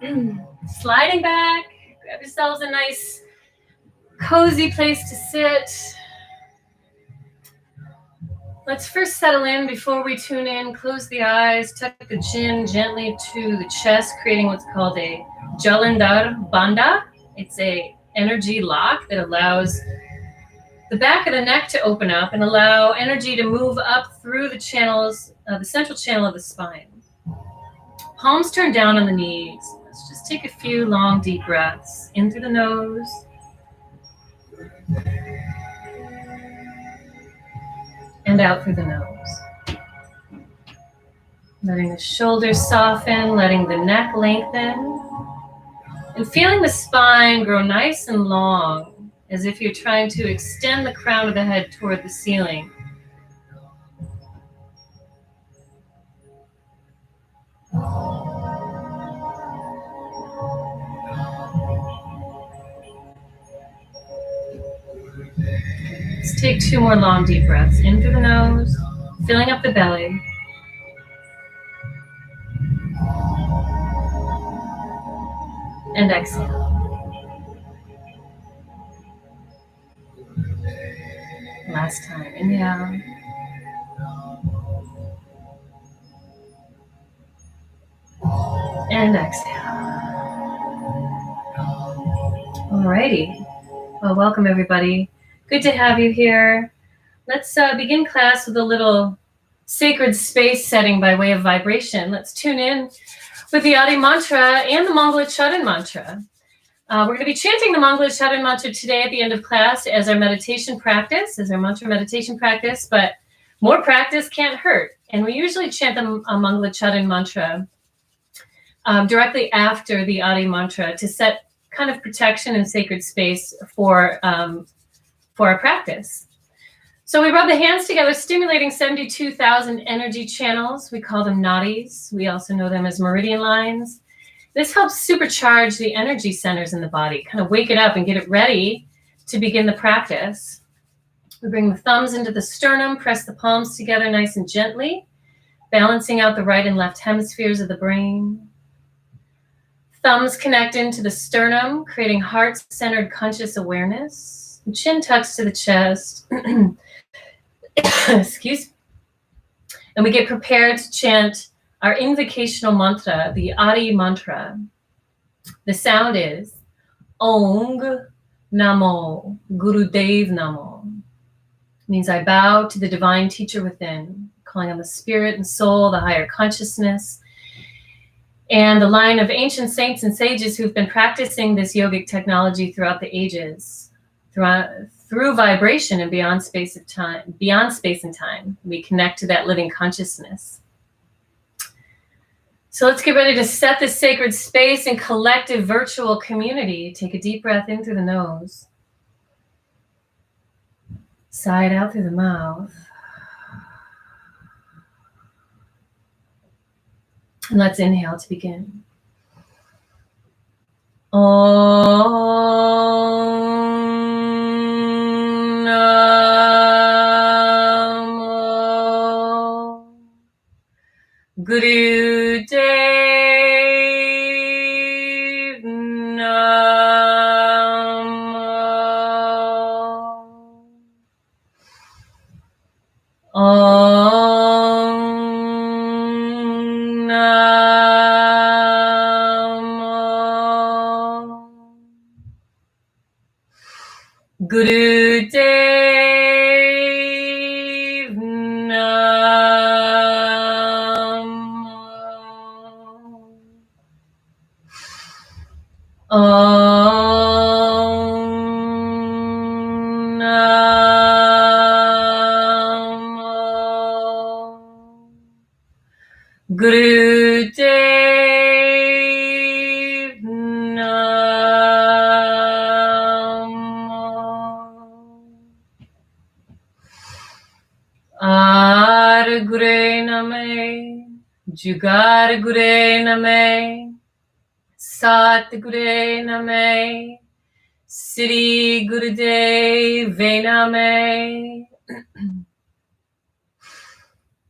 Sliding back, grab yourselves a nice cozy place to sit. Let's first settle in before we tune in. Close the eyes, tuck the chin gently to the chest, creating what's called a Jalandhar Bandha. It's a energy lock that allows the back of the neck to open up and allow energy to move up through the channels, the central channel of the spine. Palms turned down on the knees. Let's just take a few long, deep breaths in through the nose. And out through the nose. Letting the shoulders soften, letting the neck lengthen. And feeling the spine grow nice and long, as if you're trying to extend the crown of the head toward the ceiling. Let's take 2 more long, deep breaths in through the nose, filling up the belly. And exhale. Last time, inhale. And exhale. Alrighty. Well, welcome everybody. Good to have you here. Let's begin class with a little sacred space setting by way of vibration. Let's tune in with the Adi mantra and the Mangala mantra. We're going to be chanting the Mangala mantra today at the end of class as our meditation practice, as our mantra meditation practice, but more practice can't hurt. And we usually chant the Mangala mantra directly after the Adi mantra to set kind of protection and sacred space for our practice. So we rub the hands together, stimulating 72,000 energy channels. We call them nadis. We also know them as meridian lines. This helps supercharge the energy centers in the body, kind of wake it up and get it ready to begin the practice. We bring the thumbs into the sternum, press the palms together nice and gently, balancing out the right and left hemispheres of the brain. Thumbs connect into the sternum, creating heart-centered conscious awareness. Chin tucks to the chest. Excuse me. And we get prepared to chant our invocational mantra, the Adi mantra. The sound is Ong Namo Gurudev Namo. It means I bow to the divine teacher within, calling on the spirit and soul, the higher consciousness, and the line of ancient saints and sages who've been practicing this yogic technology throughout the ages, through vibration and beyond space and time. We connect to that living consciousness. So let's get ready to set this sacred space in collective virtual community. Take a deep breath in through the nose. Sigh it out through the mouth. And let's inhale to begin. Om Namo Gurudev Namo. Om Namo Gurudev Namo. Om Namo Gurudev Namo. Ar Gure Name, Jugar Gure Name, Sat Gure Name, Sri Gurudev Name.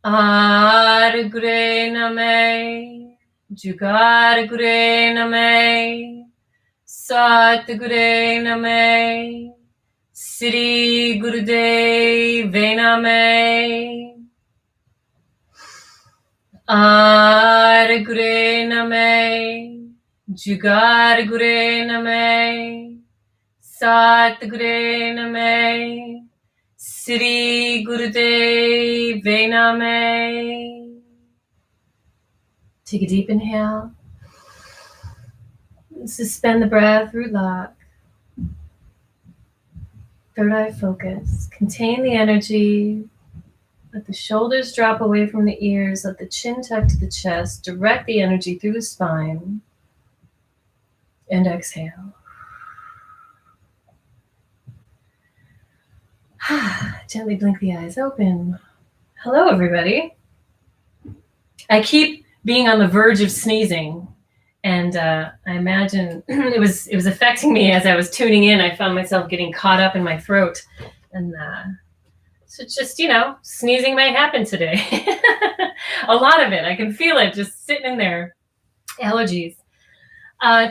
Ar Gure Name, Jugar Gure Name, Sat Gure Name, Sri Gurudev Name, Ar Gure Name, Jugar Gure Name, Sat Gure Name, Sri Gurudev Name. Take a deep inhale. Suspend the breath, root lock. Third eye focus. Contain the energy. Let the shoulders drop away from the ears. Let the chin tuck to the chest. Direct the energy through the spine. And exhale. Gently blink the eyes open. Hello, everybody. I keep being on the verge of sneezing, and I imagine it was affecting me as I was tuning in. I found myself getting caught up in my throat, and so just sneezing may happen today. A lot of it, I can feel it just sitting in there. Allergies.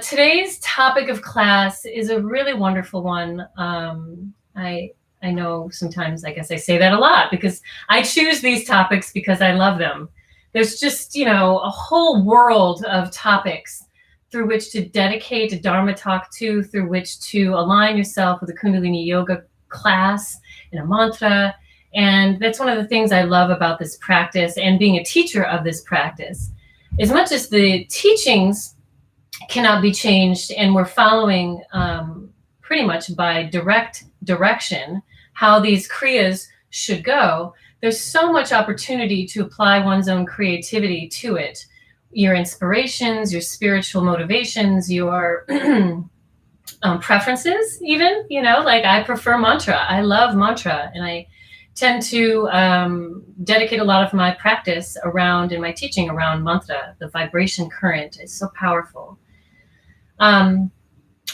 Today's topic of class is a really wonderful one. I know sometimes, I guess I say that a lot because I choose these topics because I love them. There's just, a whole world of topics through which to dedicate a Dharma talk to, through which to align yourself with a Kundalini yoga class and a mantra. And that's one of the things I love about this practice and being a teacher of this practice. As much as the teachings cannot be changed and we're following pretty much by direct direction how these kriyas should go, there's so much opportunity to apply one's own creativity to it. Your inspirations, your spiritual motivations, your preferences even, like I prefer mantra. I love mantra, and I tend to dedicate a lot of my practice around, and my teaching around mantra. The vibration current is so powerful.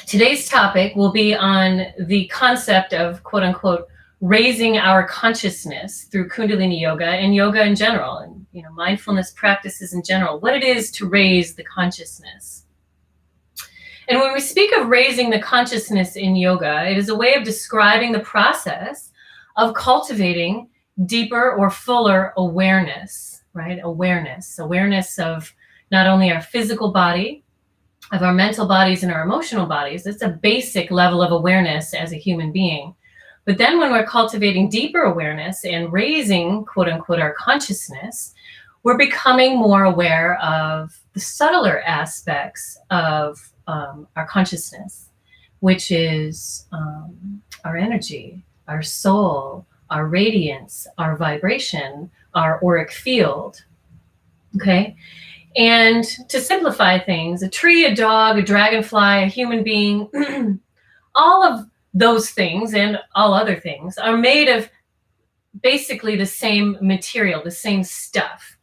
Today's topic will be on the concept of, quote unquote, raising our consciousness through Kundalini yoga and yoga in general, and mindfulness practices in general, what it is to raise the consciousness. And when we speak of raising the consciousness in yoga, it is a way of describing the process of cultivating deeper or fuller awareness, right? Awareness of not only our physical body, of our mental bodies and our emotional bodies. It's a basic level of awareness as a human being. But then when we're cultivating deeper awareness and raising, quote unquote, our consciousness, we're becoming more aware of the subtler aspects of our consciousness, which is our energy, our soul, our radiance, our vibration, our auric field. Okay? And to simplify things, a tree, a dog, a dragonfly, a human being, all of those things and all other things are made of basically the same material, the same stuff.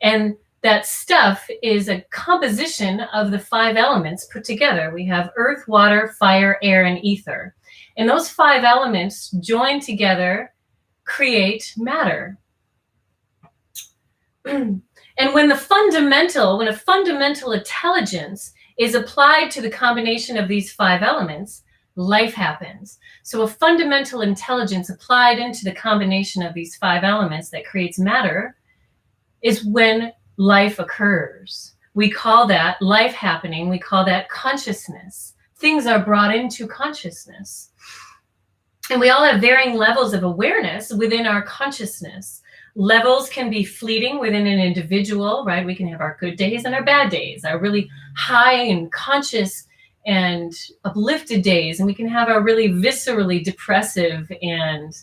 And that stuff is a composition of the 5 elements put together. We have earth, water, fire, air, and ether. And those 5 elements joined together create matter. And when a fundamental intelligence is applied to the combination of these 5 elements, life happens. So a fundamental intelligence applied into the combination of these 5 elements that creates matter is when life occurs. We call that life happening. We call that consciousness. Things are brought into consciousness. And we all have varying levels of awareness within our consciousness. Levels can be fleeting within an individual, right? We can have our good days and our bad days, our really high and conscious and uplifted days, and we can have our really viscerally depressive and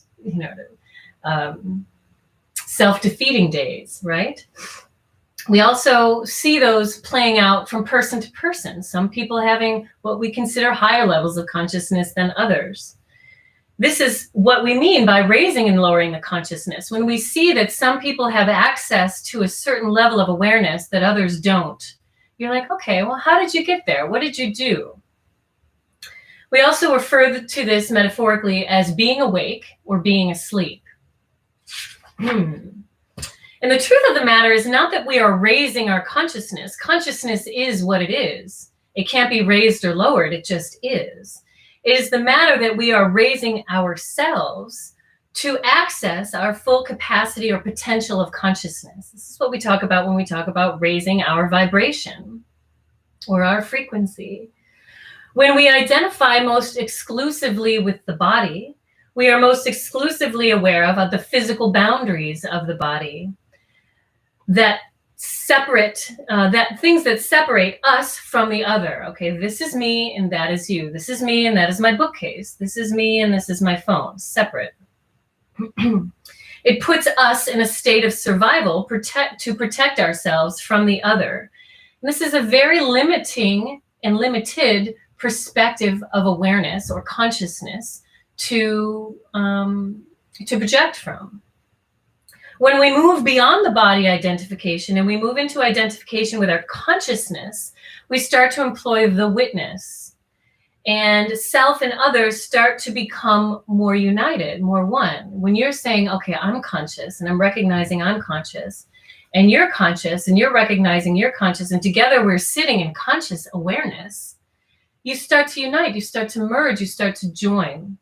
self-defeating days, right? We also see those playing out from person to person. Some people having what we consider higher levels of consciousness than others. This is what we mean by raising and lowering the consciousness. When we see that some people have access to a certain level of awareness that others don't, you're like, okay, well, how did you get there? What did you do? We also refer to this metaphorically as being awake or being asleep. And And the truth of the matter is not that we are raising our consciousness. Consciousness is what it is. It can't be raised or lowered. It just is. It is the matter that we are raising ourselves to access our full capacity or potential of consciousness. This is what we talk about when we talk about raising our vibration or our frequency. When we identify most exclusively with the body, we are most exclusively aware of the physical boundaries of the body that separate, that things that separate us from the other. Okay, this is me and that is you. This is me and that is my bookcase. This is me and this is my phone. Separate. It puts us in a state of survival to protect ourselves from the other. And this is a very limiting and limited perspective of awareness or consciousness to project from. When we move beyond the body identification and we move into identification with our consciousness, we start to employ the witness, and self and others start to become more united, more one. When you're saying, okay, I'm conscious and I'm recognizing I'm conscious, and you're conscious and you're recognizing you're conscious, and together we're sitting in conscious awareness, you start to unite, you start to merge, you start to join.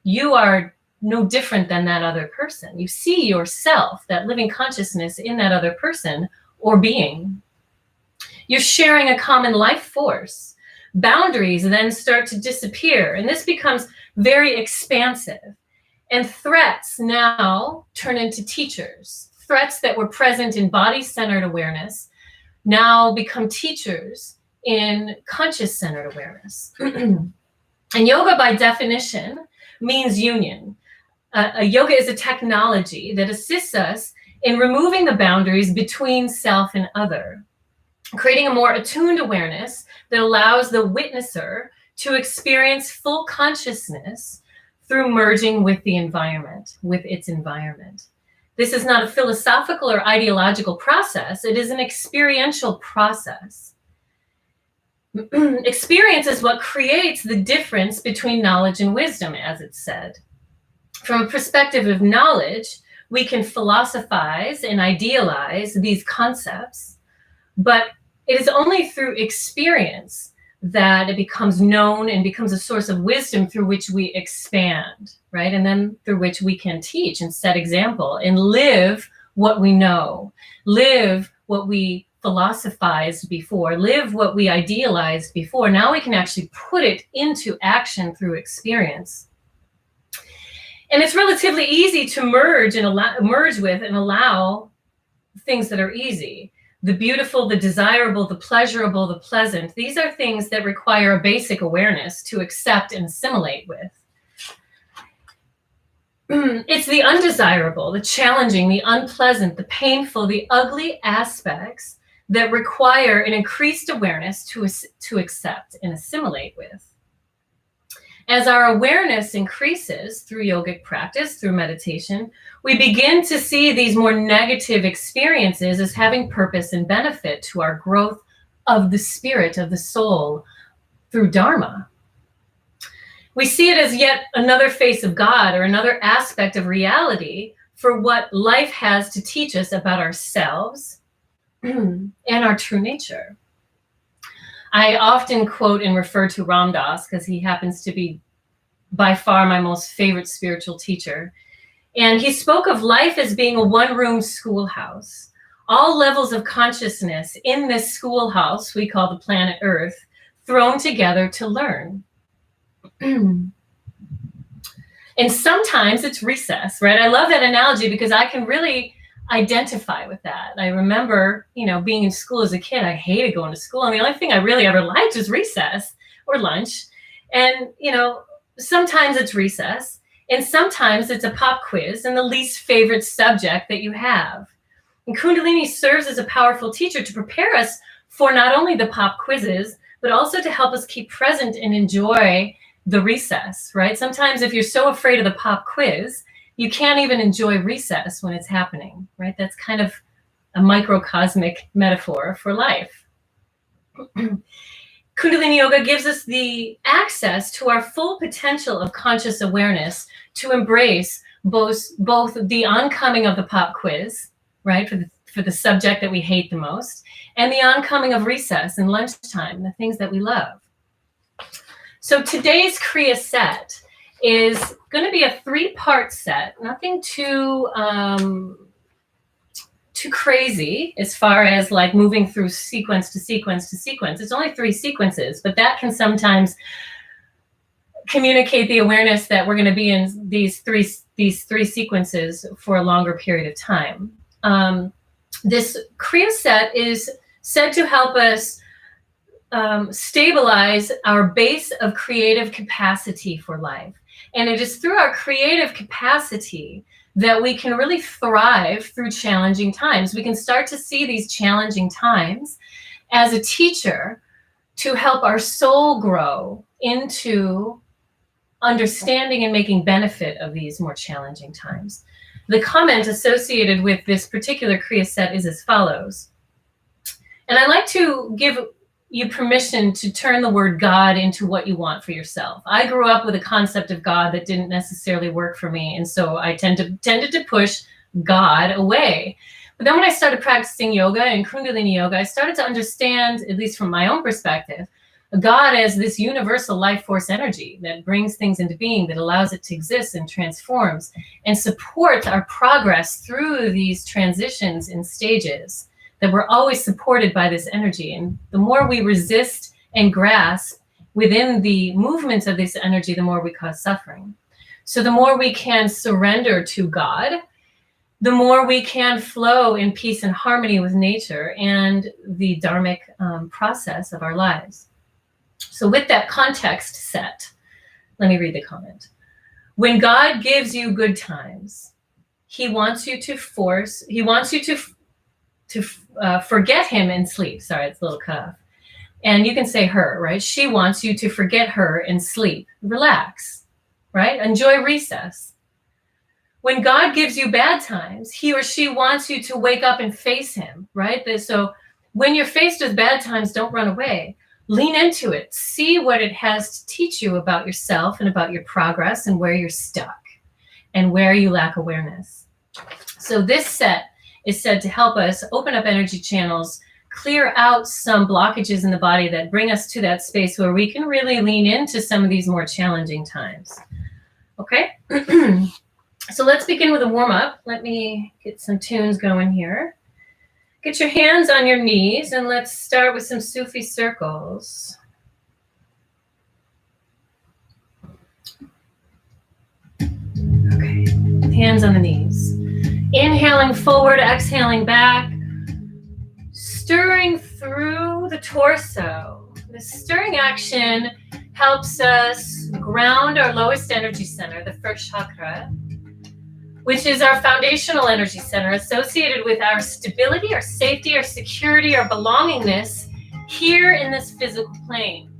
You are no different than that other person. You see yourself, that living consciousness, in that other person or being. You're sharing a common life force. Boundaries then start to disappear, and this becomes very expansive. And threats now turn into teachers. Threats that were present in body-centered awareness now become teachers in conscious-centered awareness. And yoga, by definition, means union. Yoga is a technology that assists us in removing the boundaries between self and other, creating a more attuned awareness that allows the witnesser to experience full consciousness through merging with the environment, with its environment. This is not a philosophical or ideological process. It is an experiential process. Experience is what creates the difference between knowledge and wisdom, as it's said. From a perspective of knowledge, we can philosophize and idealize these concepts, but it is only through experience that it becomes known and becomes a source of wisdom through which we expand, right? And then through which we can teach and set example and live what we know, live what we philosophized before, live what we idealized before. Now we can actually put it into action through experience. And it's relatively easy to merge with and allow things that are easy. The beautiful, the desirable, the pleasurable, the pleasant. These are things that require a basic awareness to accept and assimilate with. It's the undesirable, the challenging, the unpleasant, the painful, the ugly aspects that require an increased awareness to accept and assimilate with. As our awareness increases through yogic practice, through meditation, we begin to see these more negative experiences as having purpose and benefit to our growth of the spirit, of the soul, through Dharma. We see it as yet another face of God or another aspect of reality for what life has to teach us about ourselves and our true nature. I often quote and refer to Ram Dass because he happens to be by far my most favorite spiritual teacher. And he spoke of life as being a one-room schoolhouse. All levels of consciousness in this schoolhouse we call the planet Earth, thrown together to learn. And sometimes it's recess, right? I love that analogy because I can really identify with that. I remember, being in school as a kid, I hated going to school. And the only thing I really ever liked was recess or lunch. And, sometimes it's recess and sometimes it's a pop quiz and the least favorite subject that you have. And Kundalini serves as a powerful teacher to prepare us for not only the pop quizzes, but also to help us keep present and enjoy the recess, right? Sometimes if you're so afraid of the pop quiz, you can't even enjoy recess when it's happening, right? That's kind of a microcosmic metaphor for life. Kundalini Yoga gives us the access to our full potential of conscious awareness to embrace both the oncoming of the pop quiz right? For the subject that we hate the most, and the oncoming of recess and lunchtime, the things that we love. So today's kriya set is going to be a 3-part set, nothing too crazy as far as like moving through sequence to sequence to sequence. It's only 3 sequences, but that can sometimes communicate the awareness that we're going to be in these three sequences for a longer period of time. This kriya set is said to help us stabilize our base of creative capacity for life. And it is through our creative capacity that we can really thrive through challenging times. We can start to see these challenging times as a teacher to help our soul grow into understanding and making benefit of these more challenging times. The comment associated with this particular kriya set is as follows. And I like to give you permission to turn the word God into what you want for yourself. I grew up with a concept of God that didn't necessarily work for me, and so I tended to push God away. But then when I started practicing yoga and Kundalini yoga, I started to understand, at least from my own perspective, God as this universal life force energy that brings things into being, that allows it to exist and transforms and supports our progress through these transitions and stages, that we're always supported by this energy. And the more we resist and grasp within the movements of this energy, the more we cause suffering. So the more we can surrender to God, the more we can flow in peace and harmony with nature and the dharmic process of our lives. So with that context set, let me read the comment. When God gives you good times, he wants you to forget him in sleep. Sorry, it's a little cut off. And you can say her, right? She wants you to forget her in sleep. Relax, right? Enjoy recess. When God gives you bad times, he or she wants you to wake up and face him, right? So when you're faced with bad times, don't run away. Lean into it. See what it has to teach you about yourself and about your progress and where you're stuck and where you lack awareness. So this set is said to help us open up energy channels, clear out some blockages in the body that bring us to that space where we can really lean into some of these more challenging times. Okay? So let's begin with a warm-up. Let me get some tunes going here. Get your hands on your knees and let's start with some Sufi circles. Okay, hands on the knees. Inhaling forward, exhaling back, stirring through the torso. This stirring action helps us ground our lowest energy center, the first chakra, which is our foundational energy center associated with our stability, our safety, our security, our belongingness here in this physical plane.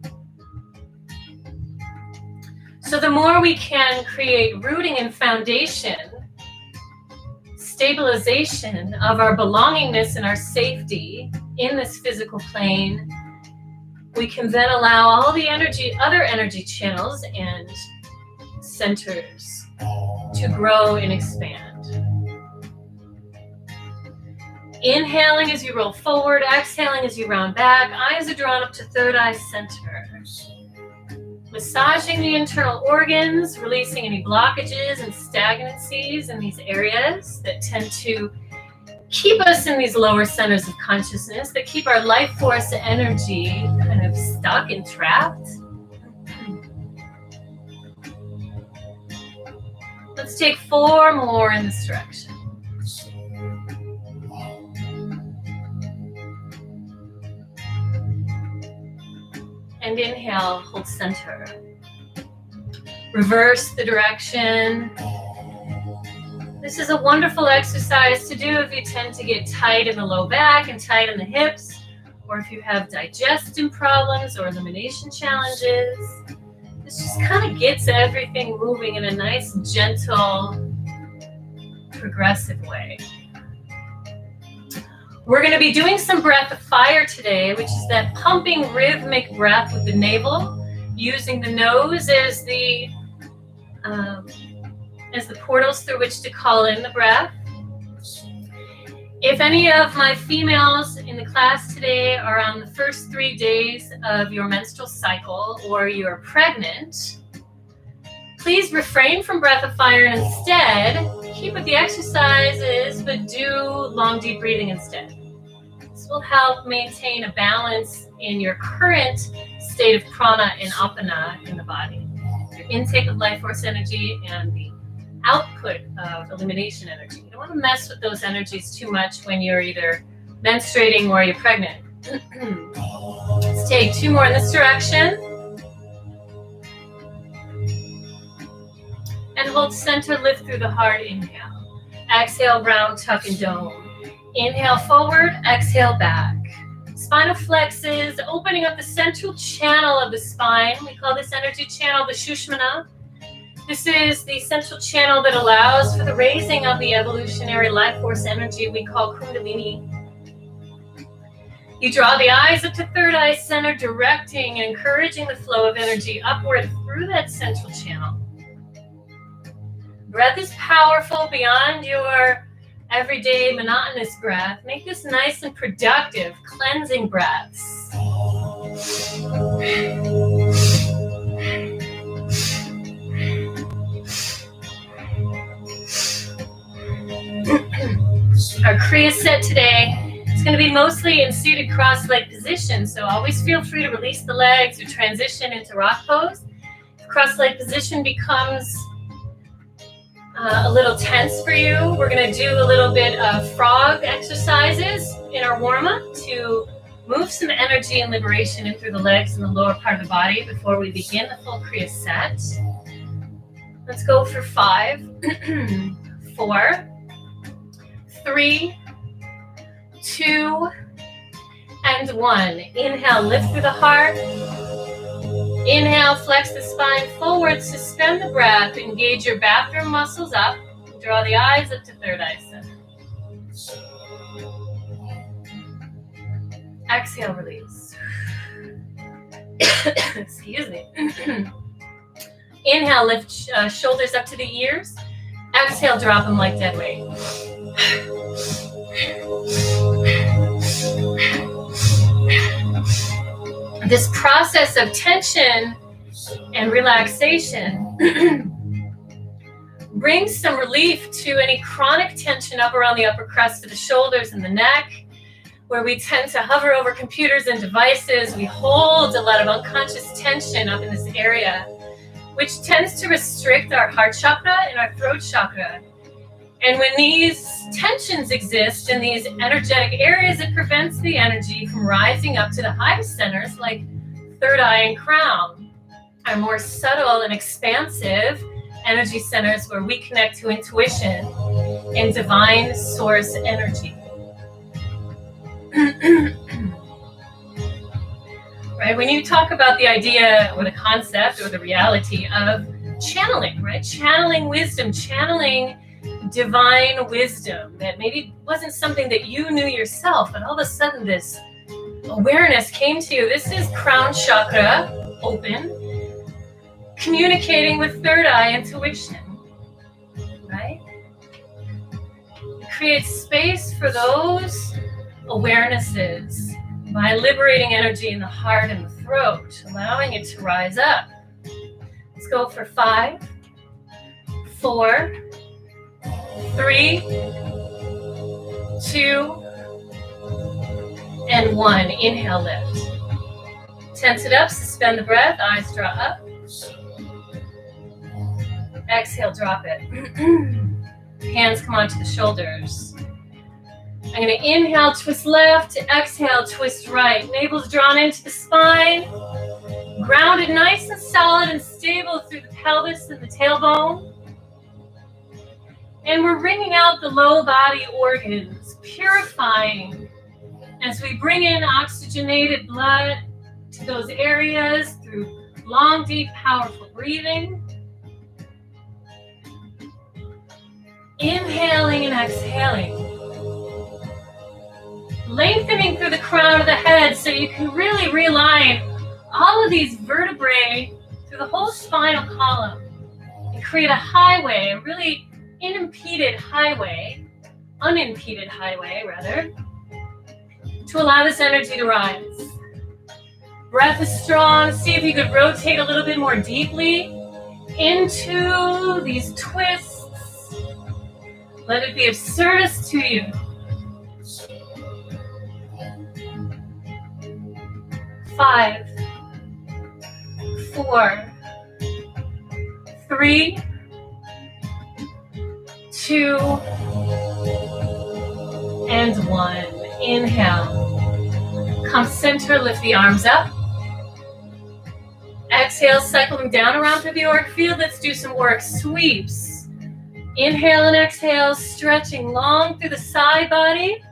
So the more we can create rooting and foundation, stabilization of our belongingness and our safety in this physical plane, we can then allow all the other energy channels and centers to grow and expand. Inhaling as you roll forward, exhaling as you round back. Eyes are drawn up to third eye center. Massaging the internal organs, releasing any blockages and stagnancies in these areas that tend to keep us in these lower centers of consciousness, that keep our life force energy kind of stuck and trapped. Let's take 4 more in this direction. And inhale, hold center. Reverse the direction. This is a wonderful exercise to do if you tend to get tight in the low back and tight in the hips, or if you have digestive problems or elimination challenges. This just kind of gets everything moving in a nice, gentle, progressive way. We're going to be doing some breath of fire today, which is that pumping rhythmic breath with the navel, using the nose as the portals through which to call in the breath. If any of my females in the class today are on the first 3 days of your menstrual cycle or you're pregnant, please refrain from breath of fire and instead keep with the exercises, but do long, deep breathing instead. This will help maintain a balance in your current state of prana and apana in the body. Your intake of life force energy and the output of elimination energy. You don't want to mess with those energies too much when you're either menstruating or you're pregnant. Let's take 2 more in this direction. And hold center, lift through the heart, inhale. Exhale, round, tuck, and dome. Inhale forward, exhale back. Spinal flexes, opening up the central channel of the spine. We call this energy channel the Shushmana. This is the central channel that allows for the raising of the evolutionary life force energy we call Kundalini. You draw the eyes up to third eye center, directing and encouraging the flow of energy upward through that central channel. Breath is powerful beyond your everyday monotonous breath. Make this nice and productive, cleansing breaths. Our kriya set today is going to be mostly in seated cross-leg position, so always feel free to release the legs or transition into rock pose. If cross-leg position becomes a little tense for you, we're going to do a little bit of frog exercises in our warm-up to move some energy and liberation in through the legs and the lower part of the body before we begin the full kriya set. Let's go for 5, 4, 3, 2, and 1. Inhale, lift through the heart. Inhale, flex the spine forward, suspend the breath, engage your bathroom muscles up, draw the eyes up to third eye center. Exhale, release. Excuse me. Inhale, lift shoulders up to the ears. Exhale, drop them like dead weight. This process of tension and relaxation brings some relief to any chronic tension up around the upper crust of the shoulders and the neck, where we tend to hover over computers and devices. We hold a lot of unconscious tension up in this area, which tends to restrict our heart chakra and our throat chakra. And when these tensions exist in these energetic areas, it prevents the energy from rising up to the highest centers like third eye and crown, our more subtle and expansive energy centers where we connect to intuition and divine source energy. Right? When you talk about the idea or the concept or the reality of channeling, right? Channeling wisdom, channeling divine wisdom that maybe wasn't something that you knew yourself, but all of a sudden this awareness came to you. This is crown chakra open, communicating with third eye intuition, right? It creates space for those awarenesses by liberating energy in the heart and the throat, allowing it to rise up. Let's go for 5, 4, 3, 2, and 1. Inhale, lift. Tense it up, suspend the breath, eyes draw up. Exhale, drop it. Hands come onto the shoulders. I'm going to inhale, twist left, exhale, twist right. Navel's drawn into the spine. Grounded nice and solid and stable through the pelvis and the tailbone. And we're wringing out the low body organs, purifying as we bring in oxygenated blood to those areas through long, deep, powerful breathing. Inhaling and exhaling. Lengthening through the crown of the head so you can really realign all of these vertebrae through the whole spinal column and create a highway, a really unimpeded highway unimpeded highway, rather, to allow this energy to rise. Breath is strong. See if you could rotate a little bit more deeply into these twists. Let it be of service to you. 5, 4, 3, 2, and 1. Inhale. Come center, lift the arms up. Exhale, cycle them down around through the auric field. Let's do some work. Sweeps. Inhale and exhale, stretching long through the side body.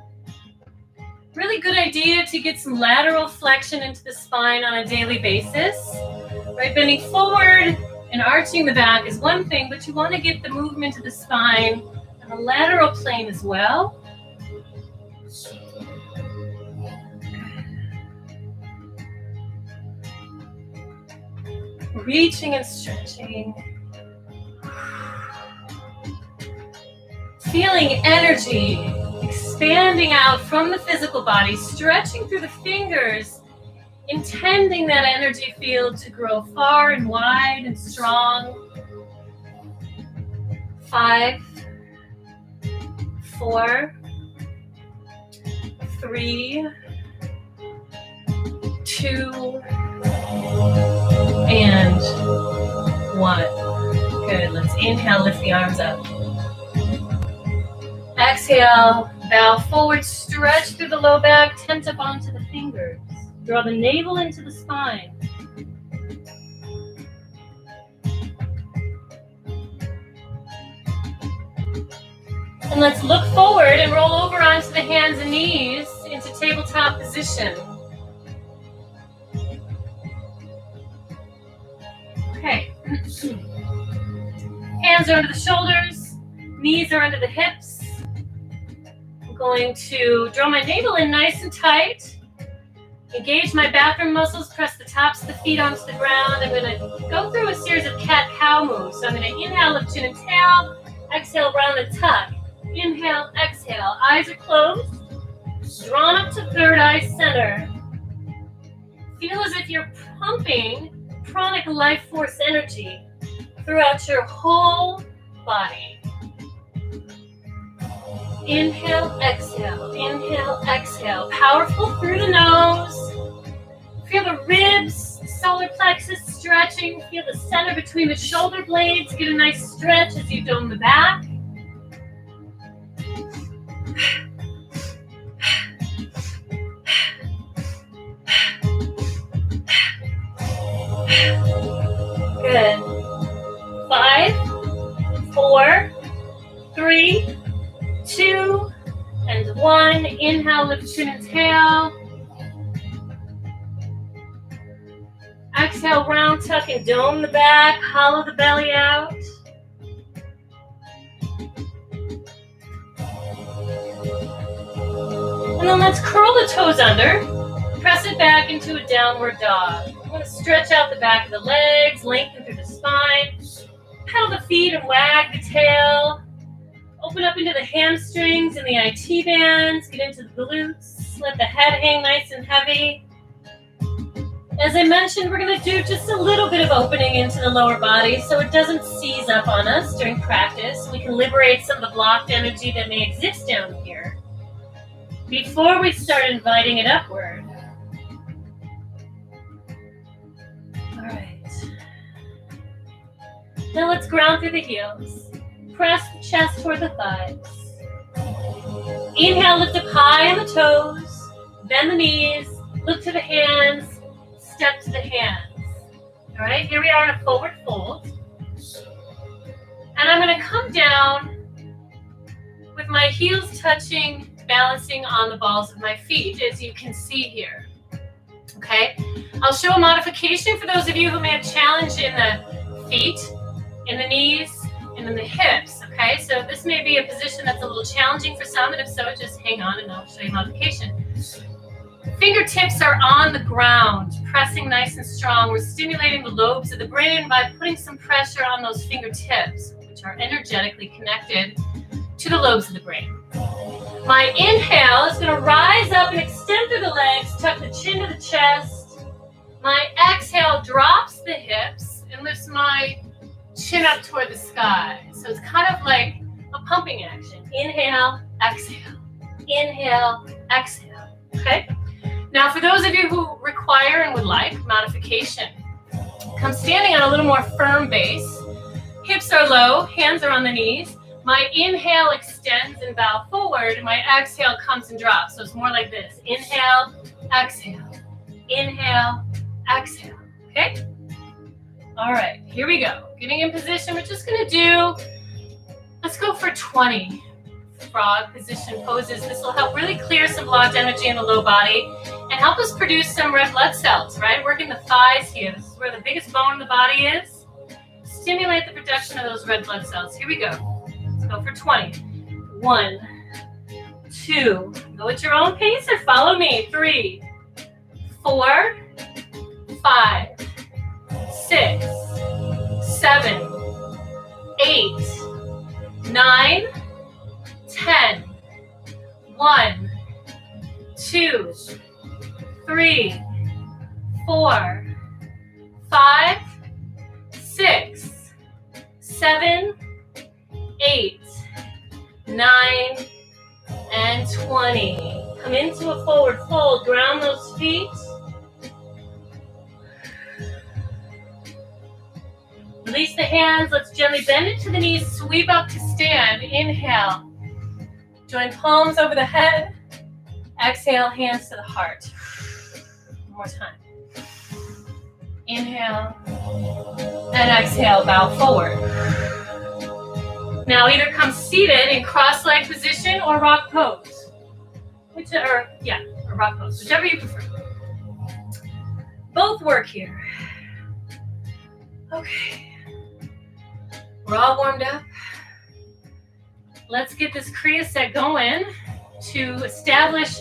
Really good idea to get some lateral flexion into the spine on a daily basis. Right, bending forward and arching the back is one thing, but you want to get the movement of the spine on the lateral plane as well. Reaching and stretching. Feeling energy expanding out from the physical body, stretching through the fingers, intending that energy field to grow far and wide and strong. 5, 4, 3, 2, and 1. Good. Let's inhale, lift the arms up. Exhale, bow forward, stretch through the low back, tent up onto the fingers. Draw the navel into the spine. And let's look forward and roll over onto the hands and knees into tabletop position. Okay. Hands are under the shoulders, knees are under the hips. I'm going to draw my navel in nice and tight. Engage my bathroom muscles, press the tops of the feet onto the ground. I'm going to go through a series of cat-cow moves. So I'm going to inhale, lift chin and tail. Exhale, round and tuck. Inhale, exhale. Eyes are closed. Drawn up to third eye center. Feel as if you're pumping pranic life force energy throughout your whole body. Inhale, exhale. Inhale, exhale. Powerful through the nose. Feel the ribs, solar plexus stretching. Feel the center between the shoulder blades. Get a nice stretch as you dome the back. Good. 5, 4, 3, 2, and 1. Inhale, lift chin and tail. Exhale, round tuck and dome the back. Hollow the belly out. And then let's curl the toes under. Press it back into a downward dog. I'm going to stretch out the back of the legs, lengthen through the spine. Pedal the feet and wag the tail. Open up into the hamstrings and the IT bands. Get into the glutes. Let the head hang nice and heavy. As I mentioned, we're going to do just a little bit of opening into the lower body so it doesn't seize up on us during practice. We can liberate some of the blocked energy that may exist down here before we start inviting it upward. All right. Now let's ground through the heels. Press the chest toward the thighs. Inhale, lift up high on the toes. Bend the knees. Look to the hands. Step to the hands. All right, here we are in a forward fold. And I'm going to come down with my heels touching, balancing on the balls of my feet, as you can see here. Okay, I'll show a modification for those of you who may have challenge in the feet, in the knees, and in the hips. Okay, so this may be a position that's a little challenging for some, and if so, just hang on and I'll show you a modification. Fingertips are on the ground, pressing nice and strong. We're stimulating the lobes of the brain by putting some pressure on those fingertips, which are energetically connected to the lobes of the brain. My inhale is going to rise up and extend through the legs, tuck the chin to the chest. My exhale drops the hips and lifts my chin up toward the sky. So it's kind of like a pumping action. Inhale, exhale. Inhale, exhale. Okay? Now for those of you who require and would like modification, come standing on a little more firm base. Hips are low, hands are on the knees. My inhale extends and bow forward. My exhale comes and drops. So it's more like this. Inhale, exhale. Inhale, exhale. Okay? All right, here we go. Getting in position, we're just gonna do, let's go for 20 frog position poses. This will help really clear some blocked energy in the low body and help us produce some red blood cells, right? Working the thighs here. This is where the biggest bone in the body is. Stimulate the production of those red blood cells. Here we go. Let's go for 20. 1, 2, go at your own pace or follow me. 3, 4, 5, 6, 7, 8, 9, 10. 1, 2, 3, 4, 5, 6, 7, 8, 9, and 20. Come into a forward fold. Ground those feet. Release the hands. Let's gently bend into the knees. Sweep up to stand. Inhale. Join palms over the head. Exhale, hands to the heart. One more time. Inhale. And exhale, bow forward. Now either come seated in cross-leg position or rock pose. Or rock pose, whichever you prefer. Both work here. Okay. We're all warmed up. Let's get this kriya set going to establish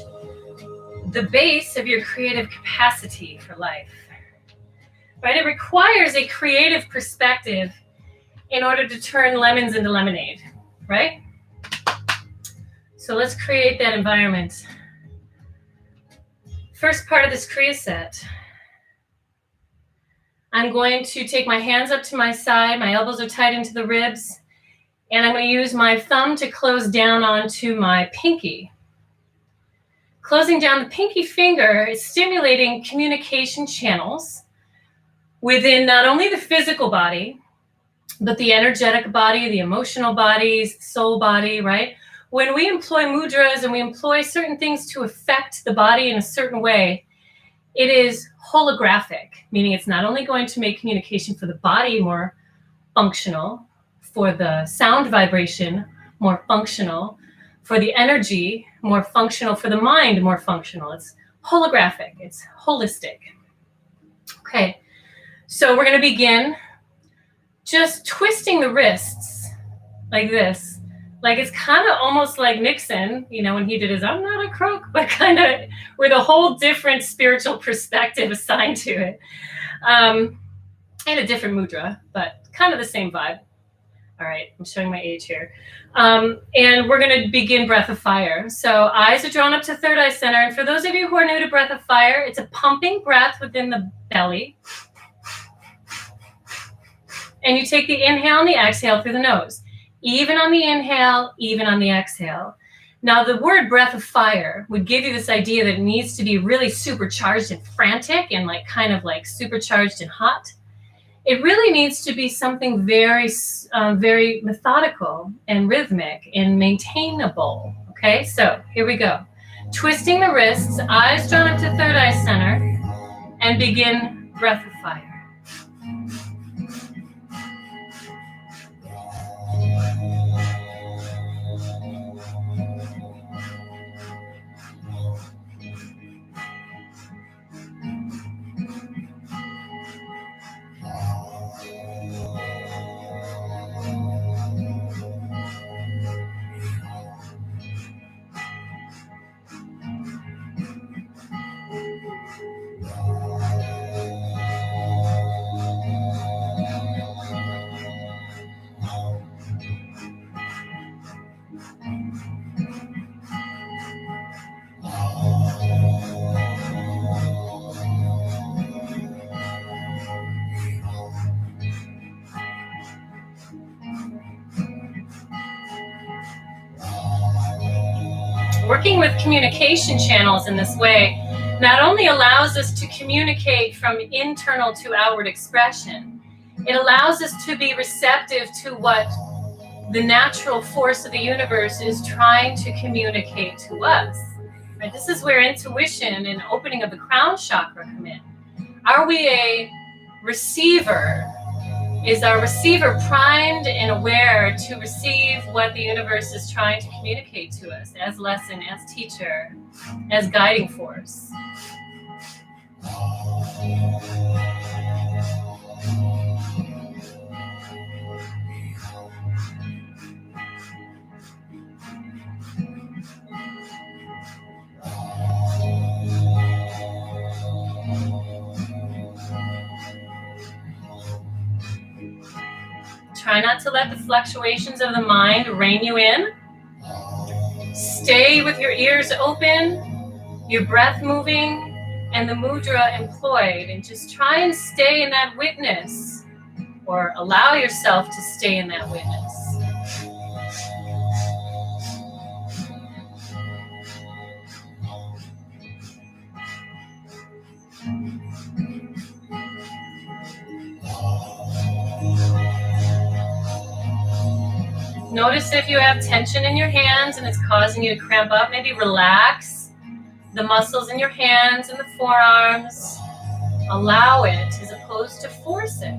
the base of your creative capacity for life. Right? It requires a creative perspective in order to turn lemons into lemonade, right? So let's create that environment. First part of this kriya set, I'm going to take my hands up to my side, my elbows are tight into the ribs, and I'm going to use my thumb to close down onto my pinky. Closing down the pinky finger is stimulating communication channels within not only the physical body, but the energetic body, the emotional bodies, the soul body, right? When we employ mudras and we employ certain things to affect the body in a certain way, it is holographic, meaning it's not only going to make communication for the body more functional, for the sound vibration more functional, for the energy more functional, for the mind more functional. It's holographic, it's holistic. Okay, so we're going to begin just twisting the wrists like this. Like it's kind of almost like Nixon, you know, when he did his I'm not a crook, but kind of with a whole different spiritual perspective assigned to it. And a different mudra, but kind of the same vibe. All right, I'm showing my age here. And we're going to begin breath of fire. So eyes are drawn up to third eye center. And for those of you who are new to breath of fire, it's a pumping breath within the belly. And you take the inhale and the exhale through the nose. Even on the inhale, even on the exhale. Now, the word breath of fire would give you this idea that it needs to be really supercharged and frantic and like kind of like supercharged and hot. It really needs to be something very, very methodical and rhythmic and maintainable. Okay, so here we go. Twisting the wrists, eyes drawn up to third eye center, and begin breath of fire. working with communication channels in this way not only allows us to communicate from internal to outward expression, it allows us to be receptive to what the natural force of the universe is trying to communicate to us. Right? This is where intuition and opening of the crown chakra come in. Are we a receiver? Is our receiver primed and aware to receive what the universe is trying to communicate to us as lesson, as teacher, as guiding force? Try not to let the fluctuations of the mind rein you in. Stay with your ears open, your breath moving, and the mudra employed. And just try and stay in that witness, or allow yourself to stay in that witness. Notice if you have tension in your hands and it's causing you to cramp up, maybe relax the muscles in your hands and the forearms. Allow it as opposed to force it.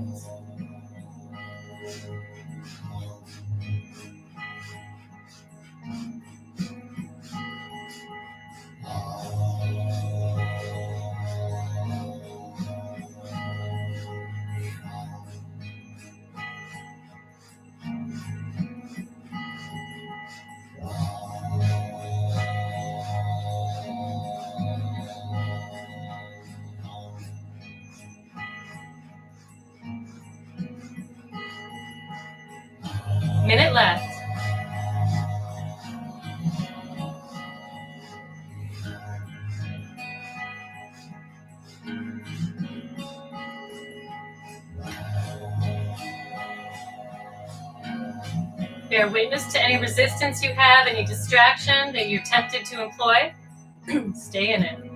Minute left. Bear witness to any resistance you have, any distraction that you're tempted to employ. Stay in it.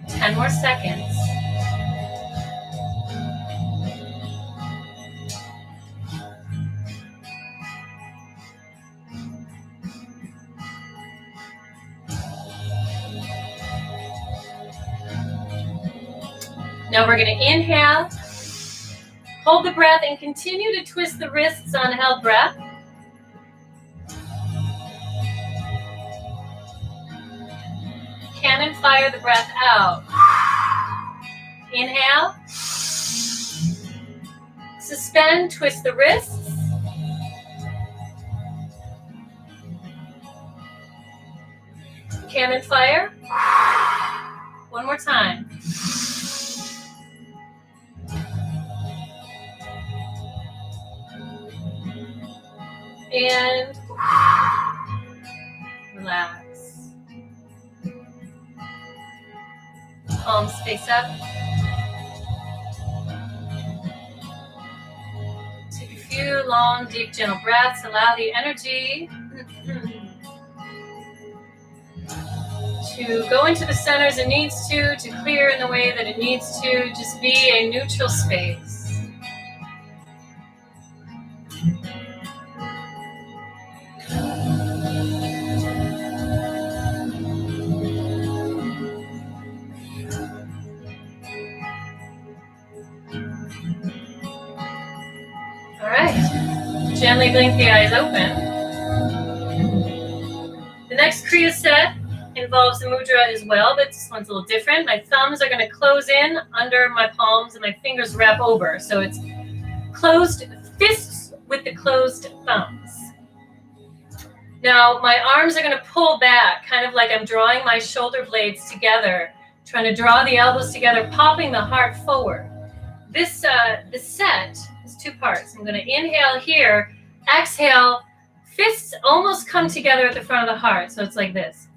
Ten more seconds. Now we're going to inhale, hold the breath, and continue to twist the wrists on held breath. Cannon fire the breath out. Inhale. Suspend, twist the wrists. Cannon fire. One more time. And relax. Palms face up. Take a few long, deep, gentle breaths. Allow the energy to go into the center as it needs to clear in the way that it needs to. Just be a neutral space. Gently blink the eyes open. The next kriya set involves the mudra as well, but this one's a little different. My thumbs are going to close in under my palms and my fingers wrap over. So it's closed fists with the closed thumbs. Now, my arms are going to pull back, kind of like I'm drawing my shoulder blades together, trying to draw the elbows together, popping the heart forward. This set is two parts. I'm going to inhale here, exhale, fists almost come together at the front of the heart, so it's like this.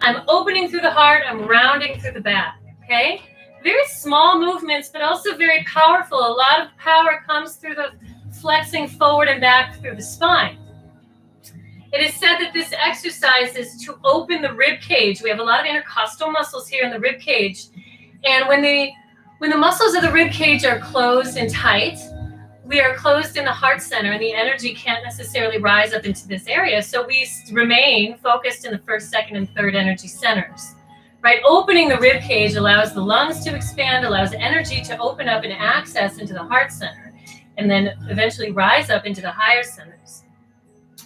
I'm opening through the heart, I'm rounding through the back, okay? Very small movements, but also very powerful. A lot of power comes through the flexing forward and back through the spine. It is said that this exercise is to open the rib cage. We have a lot of intercostal muscles here in the rib cage. And when the muscles of the rib cage are closed and tight, we are closed in the heart center, and the energy can't necessarily rise up into this area. So we remain focused in the first, second, and third energy centers. Right? Opening the rib cage allows the lungs to expand, allows energy to open up and access into the heart center, and then eventually rise up into the higher centers.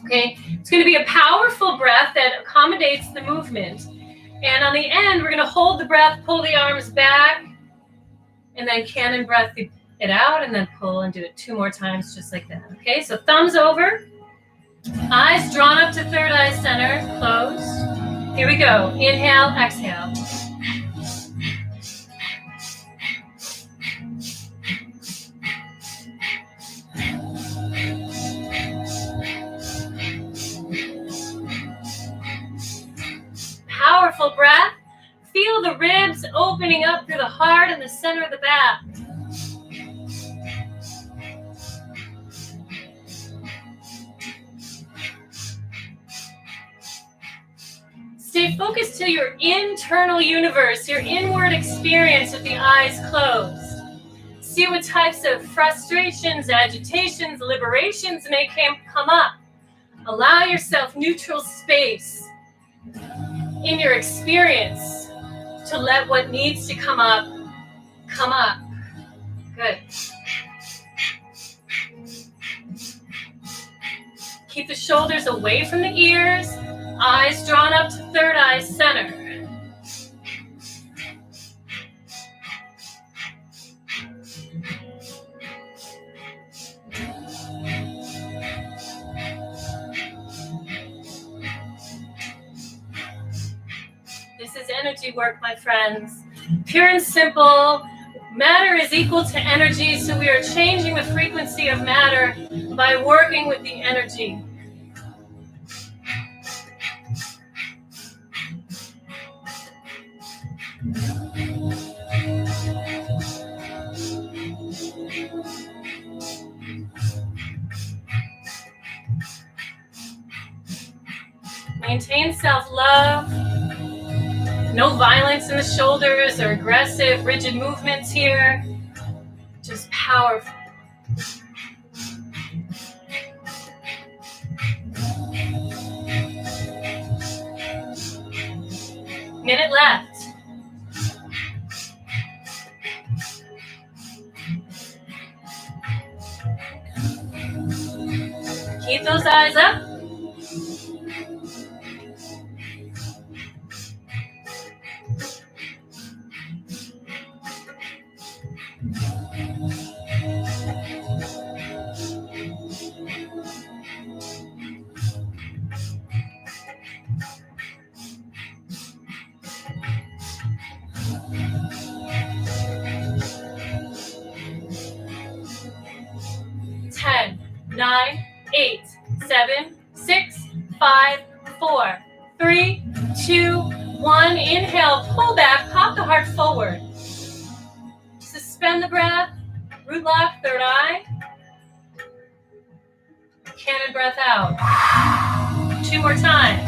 Okay? It's going to be a powerful breath that accommodates the movement. And on the end, we're going to hold the breath, pull the arms back, and then cannon breath it out, and then pull and do it 2 more times just like that. Okay? So thumbs over, eyes drawn up to third eye center, closed. Here we go. Inhale, exhale. Powerful breath. Feel the ribs opening up through the heart and the center of the back. Stay focused to your internal universe, your inward experience with the eyes closed. See what types of frustrations, agitations, liberations may come up. Allow yourself neutral space in your experience to let what needs to come up, come up. Good. Keep the shoulders away from the ears, eyes drawn up to third eye center. This is energy work, my friends. Pure and simple. Matter is equal to energy, so we are changing the frequency of matter by working with the energy. Maintain self-love. No violence in the shoulders or aggressive, rigid movements here. Just powerful. Minute left. Keep those eyes up. Ten, 9, 8, 7, 6, 5, 4, 3, 2, 1. Inhale, pull back, pop the heart forward. Suspend the breath, root lock, third eye. Cannon breath out. 2 more times.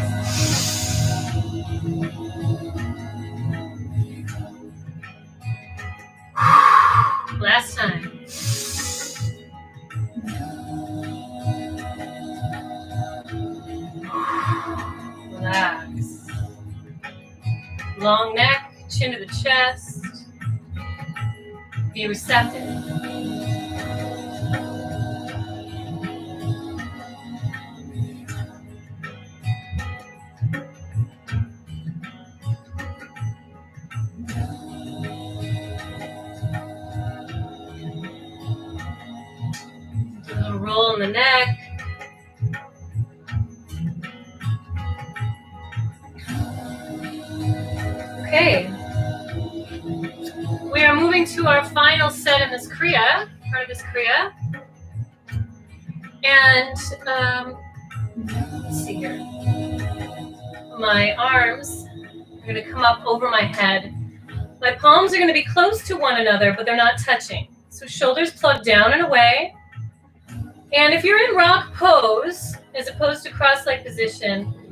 Last time. Relax. Long neck, chin to the chest. Be receptive. Okay. We are moving to our final set in this kriya, part of this kriya. And let's see here. My arms are going to come up over my head. My palms are going to be close to one another, but they're not touching. So shoulders plugged down and away. And if you're in rock pose, as opposed to cross-leg position,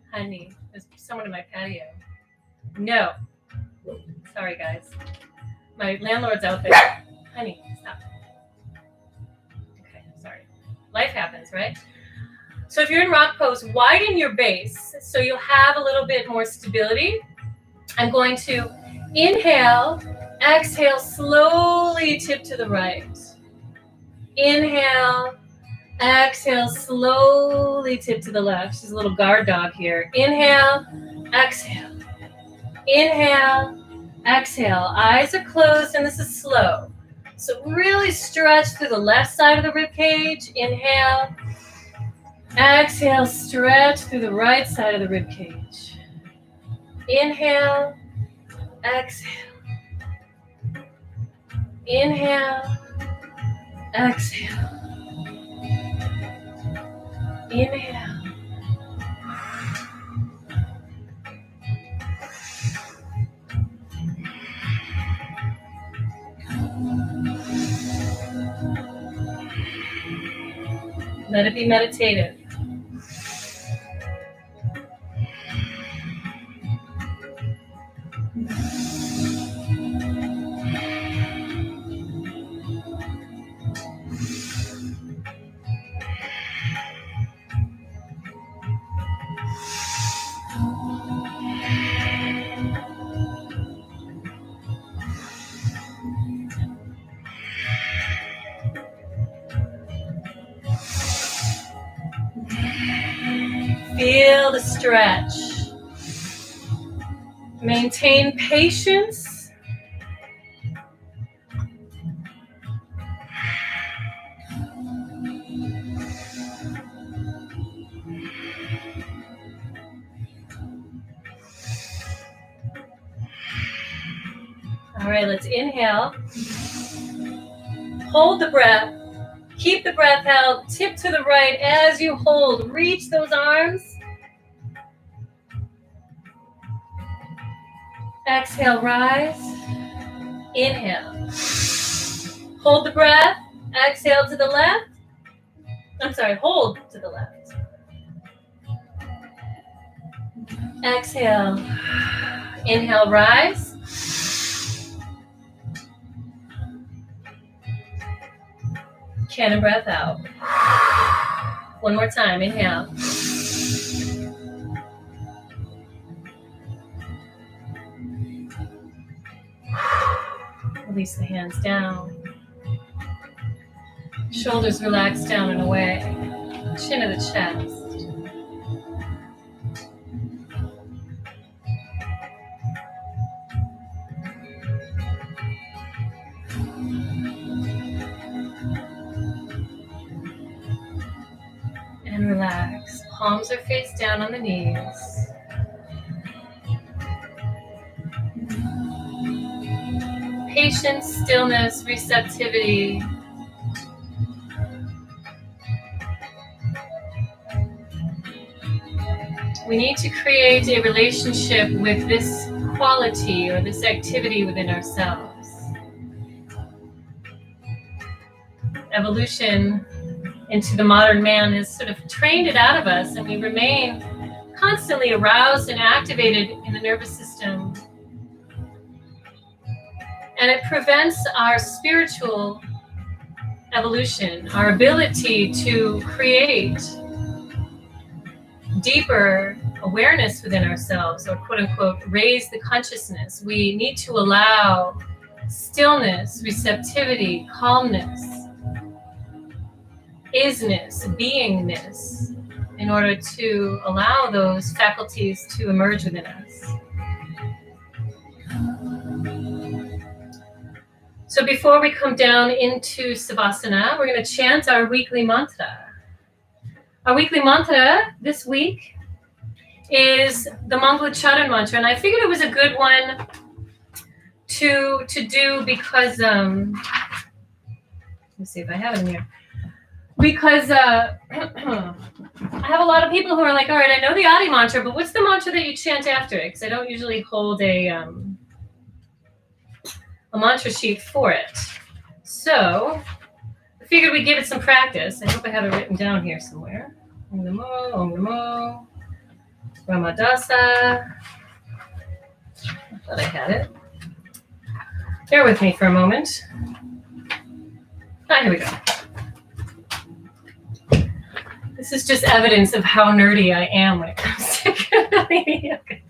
honey, there's someone in my patio. No. Sorry, guys. My landlord's out there. Honey, stop. Okay, sorry. Life happens, right? So if you're in rock pose, widen your base so you'll have a little bit more stability. I'm going to inhale, exhale, slowly tip to the right. Inhale, exhale, slowly tip to the left. She's a little guard dog here. Inhale, exhale. Inhale, exhale. Eyes are closed and this is slow. So really stretch through the left side of the rib cage. Inhale. Exhale, stretch through the right side of the rib cage. Inhale, exhale. Inhale, exhale. Inhale. Let it be meditative. Feel the stretch. Maintain patience. All right, let's inhale. Hold the breath. Keep the breath held. Tip to the right as you hold. Reach those arms. Exhale, rise. Inhale. Hold the breath. Exhale to the left. I'm sorry, hold to the left. Exhale. Inhale, rise. Cannon breath out. One more time, inhale. Release the hands down. Shoulders relax down and away. Chin to the chest. And relax. Palms are face down on the knees. Patience, stillness, receptivity. We need to create a relationship with this quality or this activity within ourselves. Evolution into the modern man has sort of trained it out of us, and we remain constantly aroused and activated in the nervous system. And it prevents our spiritual evolution, our ability to create deeper awareness within ourselves, or quote unquote, raise the consciousness. We need to allow stillness, receptivity, calmness, isness, beingness, in order to allow those faculties to emerge within us. So before we come down into Savasana, we're going to chant our weekly mantra. Our weekly mantra this week is the Mangalacharan mantra, and I figured it was a good one to do because let me see if I have it in here. Because I have a lot of people who are like, all right, I know the Adi mantra, but what's the mantra that you chant after it? Because I don't usually hold a mantra sheet for it. So I figured we'd give it some practice. I hope I have it written down here somewhere. Om Namo, Ramadasa. I thought I had it. Bear with me for a moment. Here we go. This is just evidence of how nerdy I am when it comes to Kundalini. Okay.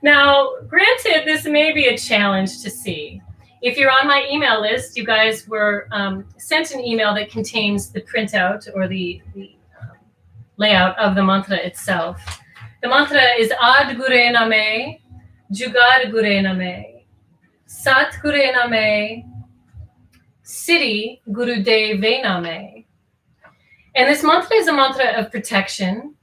Now, granted, this may be a challenge to see. If you're on my email list, you guys were sent an email that contains the printout or the layout of the mantra itself. The mantra is Ad Gure Name, Jugad Gure Name, Sat Gure Name, Siddhi Guru Deve Name. And this mantra is a mantra of protection.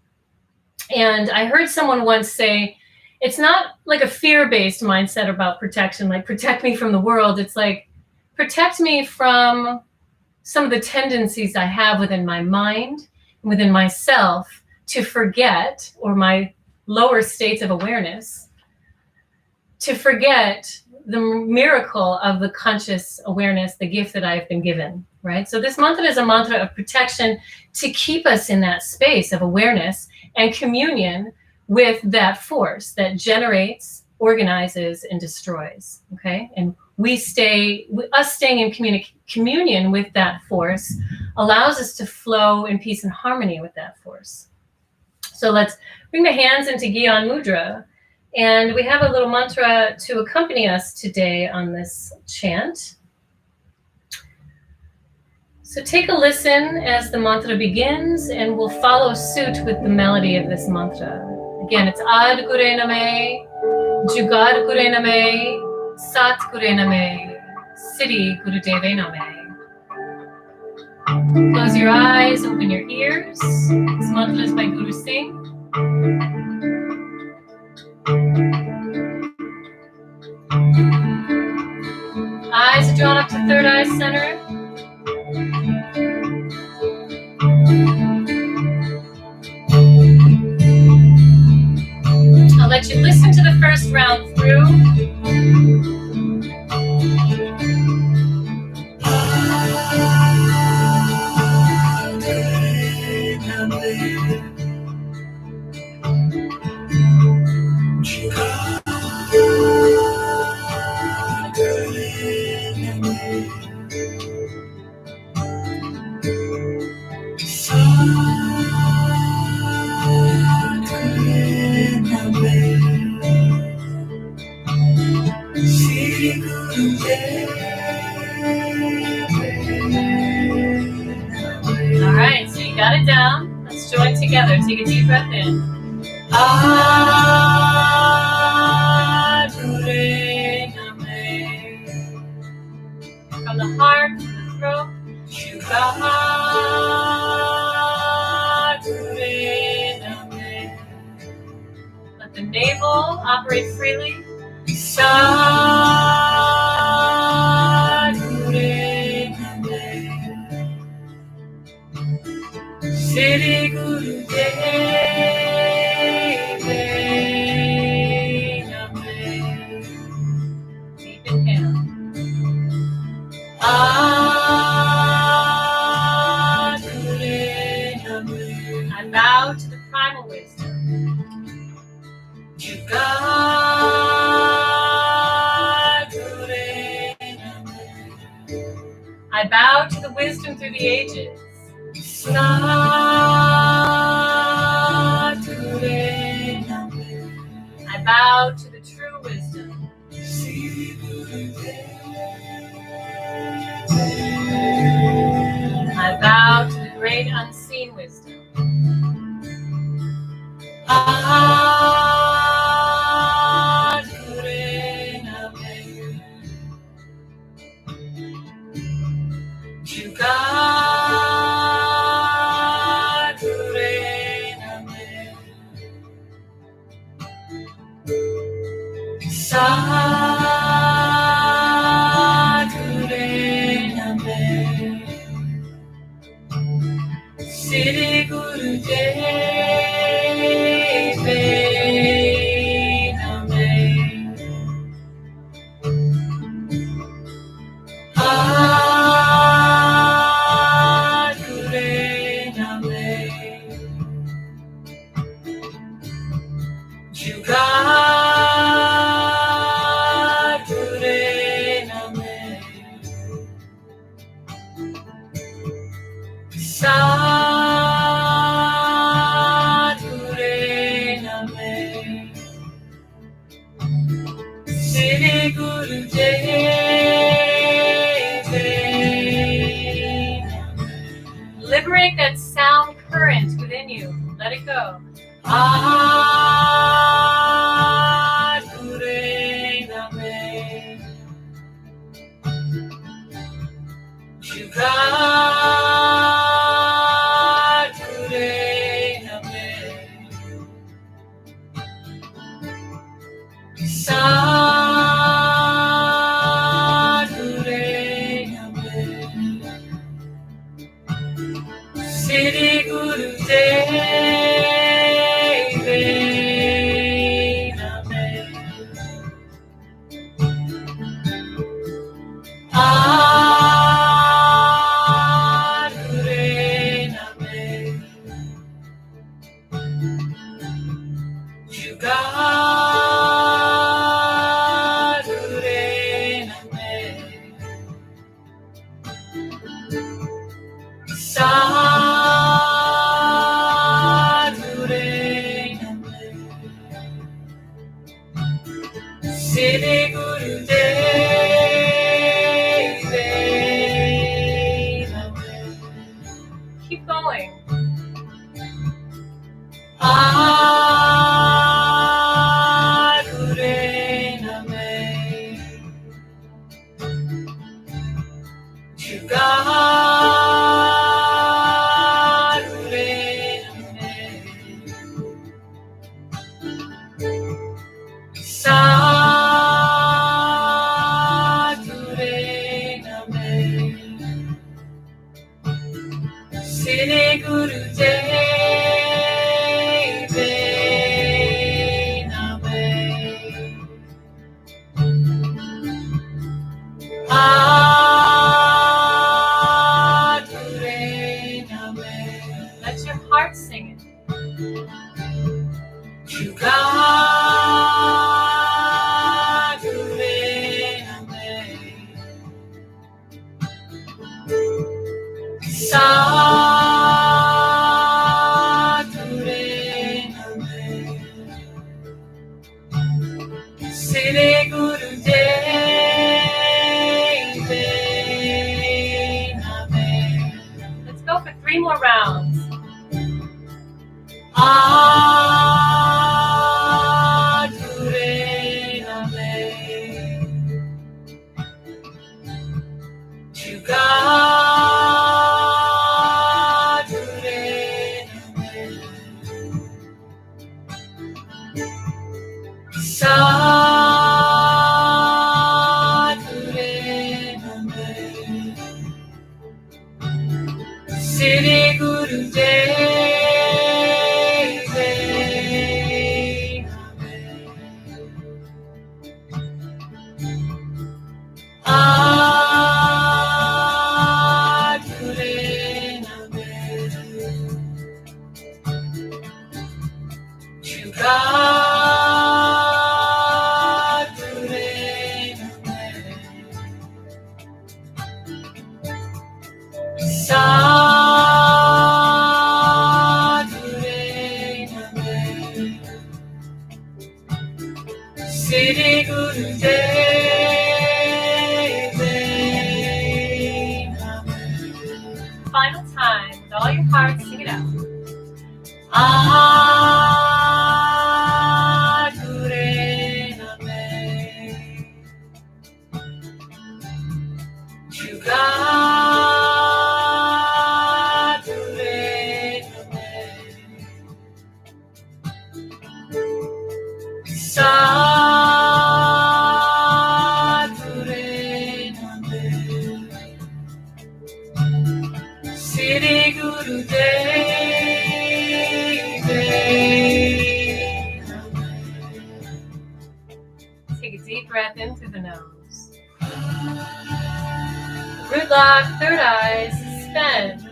And I heard someone once say, it's not like a fear-based mindset about protection, like protect me from the world. It's like, protect me from some of the tendencies I have within my mind, within myself, to forget, or my lower states of awareness, to forget the miracle of the conscious awareness, the gift that I've been given, right? So this mantra is a mantra of protection to keep us in that space of awareness and communion with that force that generates, organizes, and destroys, okay? And us staying in communion with that force allows us to flow in peace and harmony with that force. So let's bring the hands into Gyan Mudra. And we have a little mantra to accompany us today on this chant. So take a listen as the mantra begins, and we'll follow suit with the melody of this mantra. Again, it's Ad Gure Name, Jugad Gure Name, Sat Gure Name, Siddhi Guru Deve Name. Close your eyes, open your ears. This mantra is by Guru Singh. Eyes are drawn up to third eye center. I'll let you listen to the first round through. All right, so you got it down. Let's join together. Take a deep breath in. From the heart to the throat. Let the navel operate freely. Siddhi Guru Deve Name. Deep inhale. I bow to the primal wisdom. I bow to the wisdom through the ages. I bow to the true wisdom. I bow to the great unseen wisdom. Sadhure Name, Siri Guru Deve Name, Adhure Name, Jugadhure Name, Sadhure Name, Siri Guru Deve Name. Liberate that sound current within you. Let it go. Adhure Name, Jugadhure Name, Sadhure Name, Siri Guru Deve Name, Adhure Name, Jugadhure Name, Sadhure Name, Siri Guru Deve Name. Keep going. Adhure Name, Jugadhure Name, Sadhure Name, Siri Guru Deve Name, Adhure Name. Let your heart sing it. Jugadhure Name, Sadhure Name, Siri Guru Deve Name. Let's go for 3 more rounds. Adhure Name, Jugadhure Name, Sadhure Name, Siri Guru Deve Siri Guru Final time, with all your heart, sing it out. Sa nose. Root lock, third eye, suspend.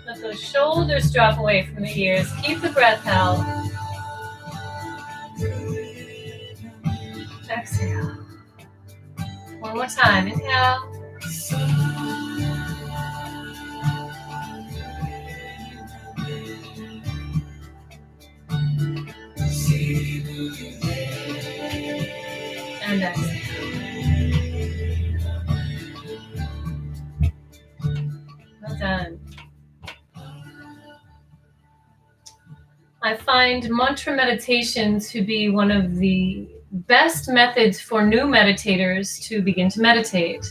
Let those shoulders drop away from the ears. Keep the breath held. Exhale. One more time. Inhale. And exhale. Well done. I find mantra meditation to be one of the best methods for new meditators to begin to meditate.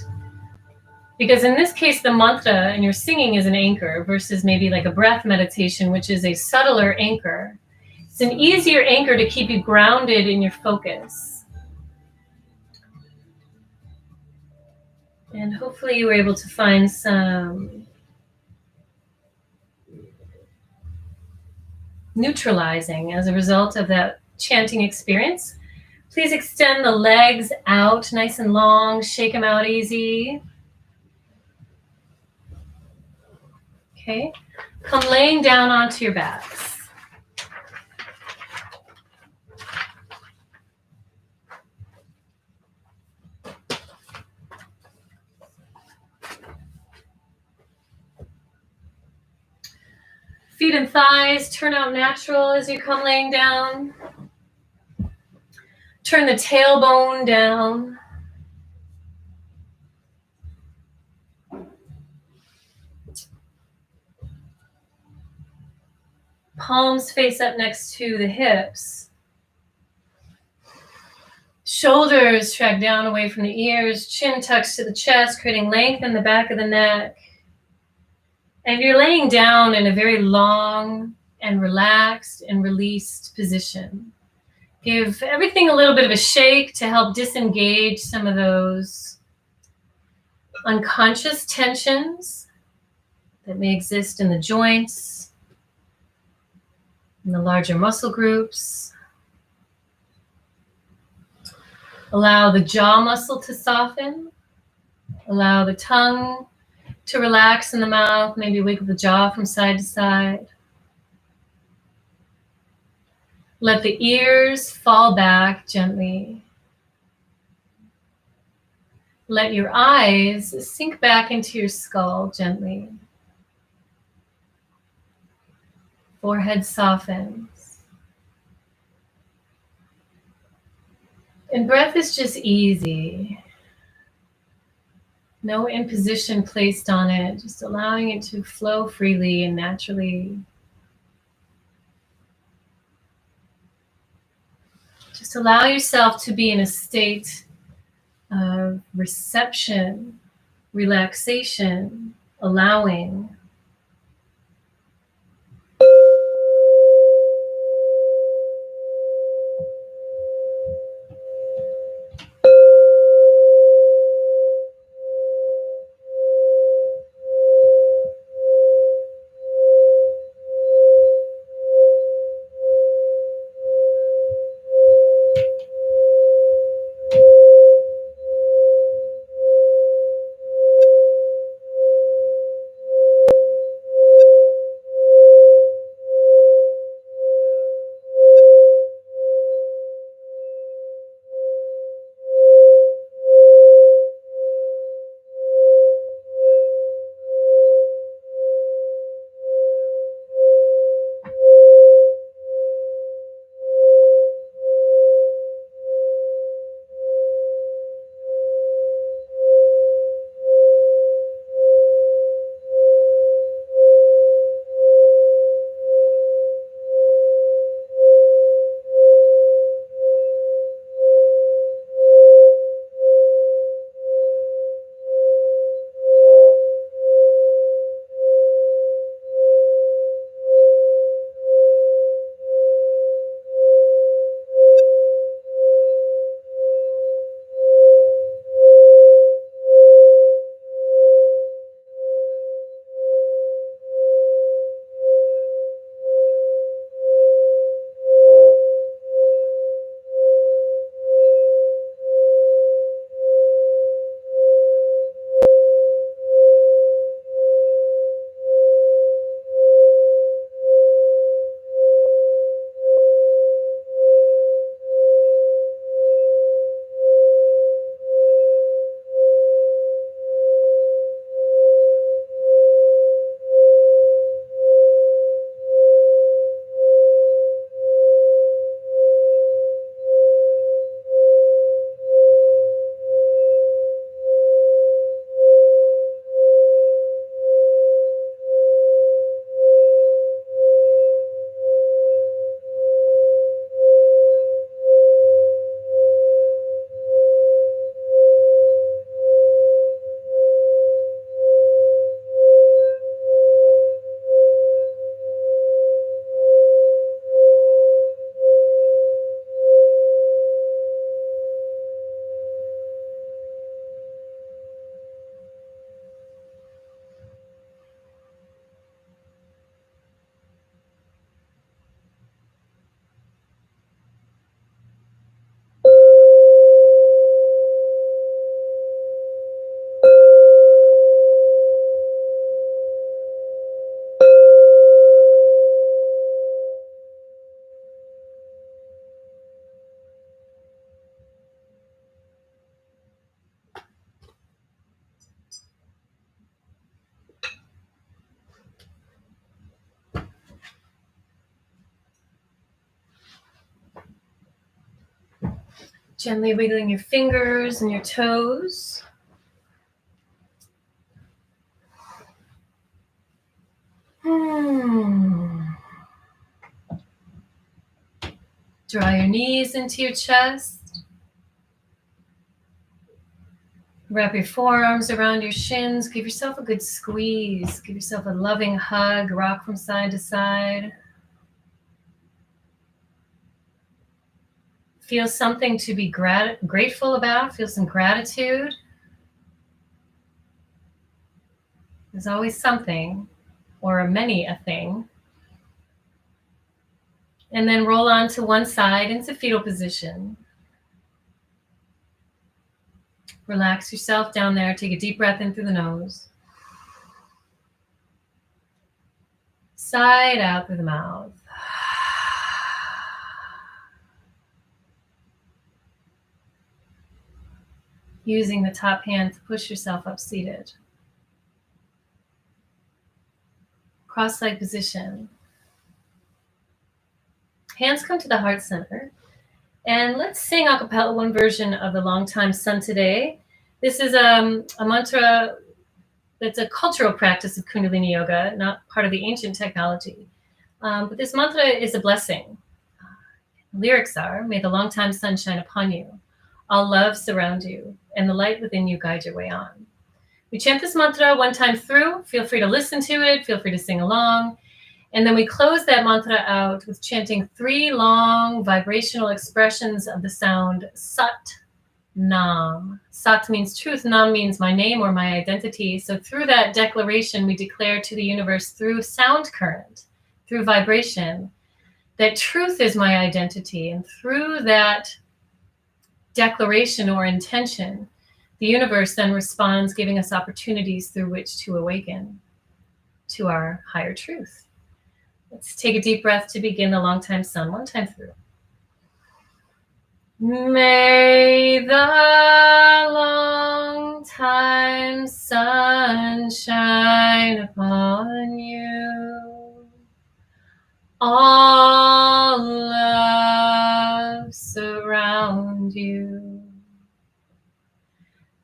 Because in this case, the mantra and your singing is an anchor versus maybe like a breath meditation, which is a subtler anchor. It's an easier anchor to keep you grounded in your focus. And hopefully you were able to find some neutralizing as a result of that chanting experience. Please extend the legs out nice and long, shake them out easy. Okay, come laying down onto your backs. Feet and thighs turn out natural as you come laying down. Turn the tailbone down. Palms face up next to the hips. Shoulders track down away from the ears. Chin tucks to the chest, creating length in the back of the neck. And you're laying down in a very long and relaxed and released position. Give everything a little bit of a shake to help disengage some of those unconscious tensions that may exist in the joints, in the larger muscle groups. Allow the jaw muscle to soften. Allow the tongue to relax in the mouth, maybe wiggle the jaw from side to side. Let the ears fall back gently. Let your eyes sink back into your skull gently. Forehead softens. And breath is just easy. No imposition placed on it, just allowing it to flow freely and naturally. Just allow yourself to be in a state of reception, relaxation, allowing. Gently wiggling your fingers and your toes. Draw your knees into your chest. Wrap your forearms around your shins. Give yourself a good squeeze. Give yourself a loving hug. Rock from side to side. Feel something to be grateful about. Feel some gratitude. There's always something, or many a thing. And then roll onto one side into fetal position. Relax yourself down there. Take a deep breath in through the nose. Side out through the mouth. Using the top hand to push yourself up seated. Cross-leg position. Hands come to the heart center. And let's sing a cappella one version of the Long Time Sun today. This is a mantra that's a cultural practice of Kundalini Yoga, not part of the ancient technology. But this mantra is a blessing. Lyrics are, may the long time sun shine upon you. All love surround you, and the light within you guide your way on. We chant this mantra one time through. Feel free to listen to it. Feel free to sing along. And then we close that mantra out with chanting 3 long vibrational expressions of the sound Sat Nam. Sat means truth, Nam means my name or my identity. So through that declaration, we declare to the universe through sound current, through vibration, that truth is my identity. And through that declaration or intention, the universe then responds, giving us opportunities through which to awaken to our higher truth. Let's take a deep breath to begin the long time sun one time through. May the long time sun shine upon you. All love surround you.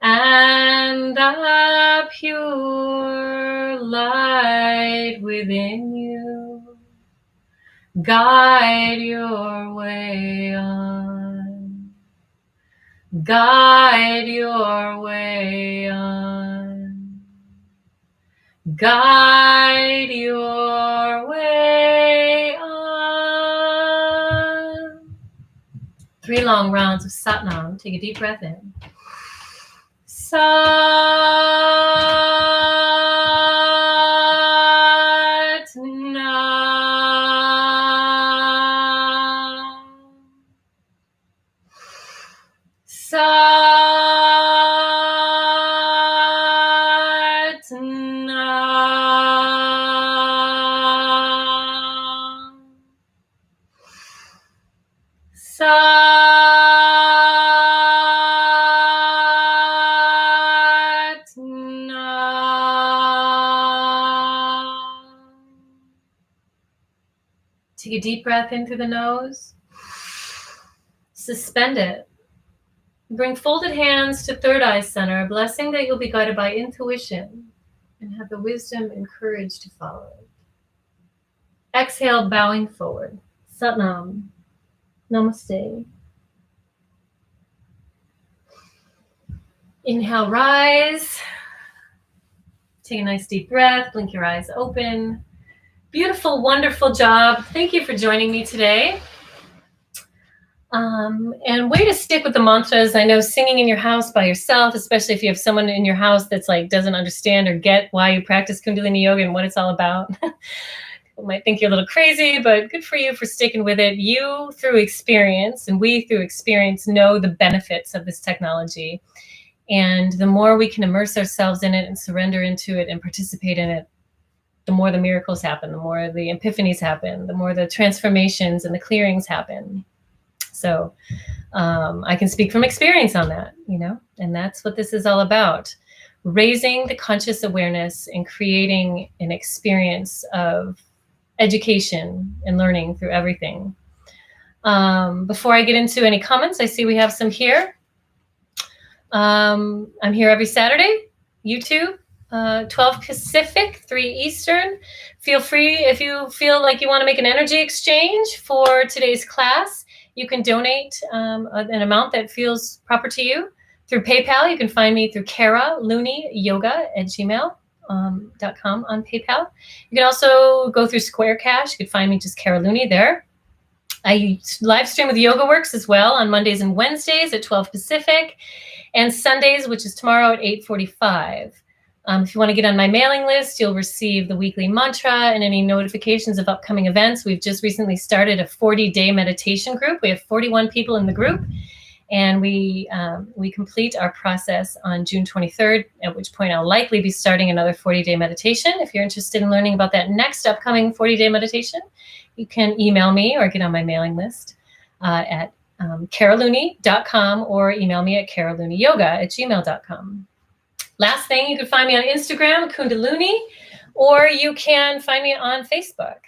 And the pure light within you guide your way on. Guide your way on. Guide your way on. 3 long rounds of Satnam. Take a deep breath in. Satnam. Satnam. Take a deep breath in through the nose. Suspend it. Bring folded hands to third eye center, blessing that you'll be guided by intuition and have the wisdom and courage to follow. Exhale, bowing forward. Satnam. Namaste. Inhale, rise. Take a nice deep breath. Blink your eyes open. Beautiful, wonderful job. Thank you for joining me today. And way to stick with the mantras. I know singing in your house by yourself, especially if you have someone in your house that's like doesn't understand or get why you practice Kundalini Yoga and what it's all about. People might think you're a little crazy, but good for you for sticking with it. You, through experience, and we, through experience, know the benefits of this technology. And the more we can immerse ourselves in it and surrender into it and participate in it, the more the miracles happen, the more the epiphanies happen, the more the transformations and the clearings happen. So I can speak from experience on that, and that's what this is all about. Raising the conscious awareness and creating an experience of education and learning through everything. Before I get into any comments, I see we have some here. I'm here every Saturday, YouTube, 12 Pacific, 3 Eastern. Feel free, if you feel like you want to make an energy exchange for today's class, you can donate an amount that feels proper to you through PayPal. You can find me through KaraLooneyYoga@gmail.com on PayPal. You can also go through Square Cash. You can find me just Kara Looney there. I live stream with Yoga Works as well on Mondays and Wednesdays at 12 Pacific, and Sundays, which is tomorrow at 8:45. If you want to get on my mailing list, you'll receive the weekly mantra and any notifications of upcoming events. We've just recently started a 40-day meditation group. We have 41 people in the group, and we complete our process on June 23rd, at which point I'll likely be starting another 40-day meditation. If you're interested in learning about that next upcoming 40-day meditation, you can email me or get on my mailing list at KaraLooney.com or email me at KaraLooneyYoga@gmail.com. Last thing, you can find me on Instagram, Kundalini, or you can find me on Facebook.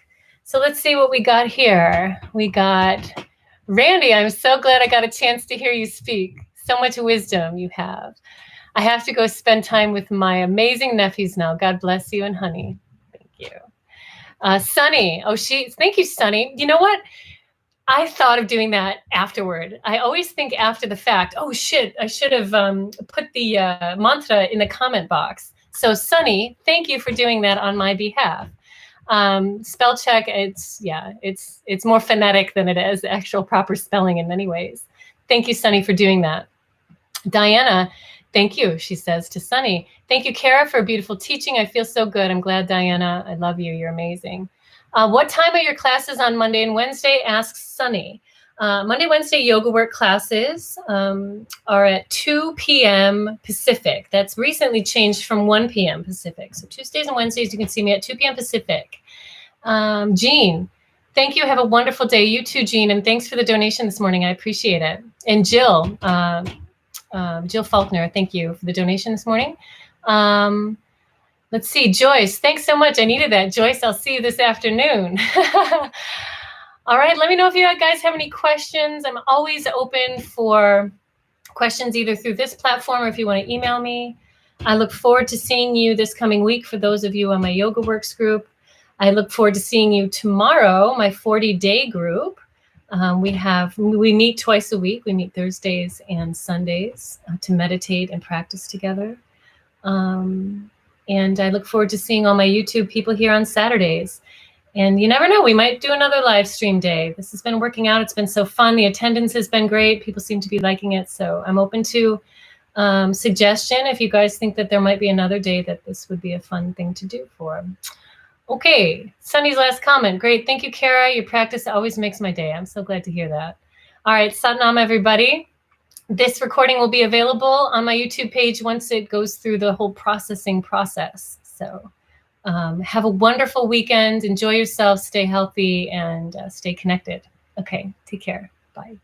So let's see what we got here. We got Randy. I'm so glad I got a chance to hear you speak. So much wisdom you have. I have to go spend time with my amazing nephews now. God bless you and honey. Thank you. Sunny. Thank you, Sunny. You know what? I thought of doing that afterward. I always think after the fact, oh shit, I should have put the mantra in the comment box. So Sunny, thank you for doing that on my behalf. Spell check, it's more phonetic than it is actual proper spelling in many ways. Thank you, Sunny, for doing that. Diana, thank you, she says to Sunny. Thank you, Kara, for a beautiful teaching. I feel so good. I'm glad, Diana. I love you. You're amazing. What time are your classes on Monday and Wednesday? Asks Sunny. Monday, Wednesday yoga work classes are at 2 p.m. Pacific. That's recently changed from 1 p.m. Pacific. So Tuesdays and Wednesdays, you can see me at 2 p.m. Pacific. Jean, thank you. Have a wonderful day. You too, Jean. And thanks for the donation this morning. I appreciate it. And Jill, Jill Faulkner, thank you for the donation this morning. Let's see, Joyce, thanks so much. I needed that. Joyce, I'll see you this afternoon. All right, let me know if you guys have any questions. I'm always open for questions either through this platform or if you want to email me. I look forward to seeing you this coming week for those of you on my Yoga Works group. I look forward to seeing you tomorrow, my 40-day group. We meet twice a week. We meet Thursdays and Sundays to meditate and practice together. And I look forward to seeing all my YouTube people here on Saturdays. And you never know, we might do another live stream day. This has been working out. It's been so fun. The attendance has been great. People seem to be liking it. So I'm open to suggestion if you guys think that there might be another day that this would be a fun thing to do for. Okay, Sunny's last comment. Great. Thank you, Kara. Your practice always makes my day. I'm so glad to hear that. All right, Satnam, everybody. This recording will be available on my YouTube page once it goes through the whole processing process. So have a wonderful weekend. Enjoy yourself. Stay healthy and stay connected. Okay, take care. Bye.